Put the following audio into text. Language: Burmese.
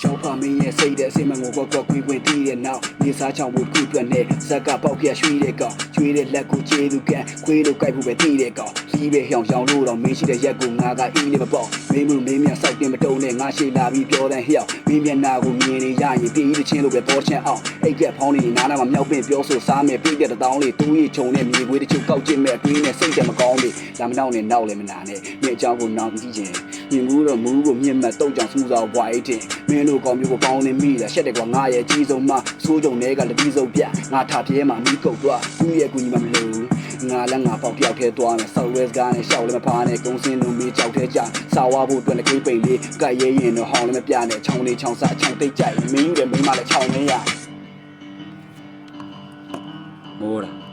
ရှောင်းဖမင်းရဲ့စိတ်တဲ့အစိမ့်မငိုကောခွေခွေတီးတဲ့နောက်မြေစားချောင်းဖို့ခုအတွက်နဲ့ဇက်ကပေါက်ပြရွှေတဲ့ကောင်ကျွေးတဲ့လက်ကိုကျေးသူကန်ခွေးတို့ကြိုက်ဖို့ပဲတီးတဲ့ကောင်လီးပဲဟောင်ရောင်လို့တော့မင်းရှိတဲ့ရက်ကိုငါကအီးလေးမပေါ့မင်းမင်းမြဆောက်တင်မတုံးနဲ့ငါရှိလာပြီးပြောတဲ့ဟျောက်မင်းမျက်နာကိုမြင်နေရရင်တီးတဲ့ချင်းလို့ပဲပေါ်ချင်အောင်အိတ်ကက်ဖောင်းနေနားနာမှာမြောက်ပင်ပြောဆိုစားမယ်ပြည့်ပြတဲ့တောင်းလေးတူးရီခြုံနဲ့မြေခွေးတချို့ကောက်ကျစ်မဲ့အတွေးနဲ့စိတ်ကြမကောင်းလေလာမနောက်နဲ့နောက်လည်းမနာနဲ့မြင်အကြောင်းကိုနောက်ကြည့်ခြင်းမြင်ဘူးတော့မူးကိုမြင့်မှတ်တုတ်ကြောင်စမှုစာဝိုင်းတင်မင်းတို့ကောင်မျိုးကိုပေါင်းနေမိလားရှက်တယ်ကွာငါရဲ့အကြီးဆုံးမဆိုးကြုံတွေကလက်ပြီးစုပ်ပြငါထပြဲမှာမိကုတ်သွားသူ့ရဲ့ကူညီမှမလို့ငါလည်းငါပေါက်ပြောက်ထဲသွားမယ်ဆောက်ရဲစကားနဲ့ရှောက်လည်းမဖားနဲ့ကုန်းစင်းလုံးမေးကြောက်ထဲကြစာဝါဖို့အတွက်လည်းကိပိန်လေးကြိုက်ရဲရင်တော့ဟောင်းလည်းမပြနဲ့ချောင်းလေးချောင်းစားချောင်းသိပ်ကြိုက်မင်းယူတယ်မင်းမလည်းချောင်းနေရမိုးတာ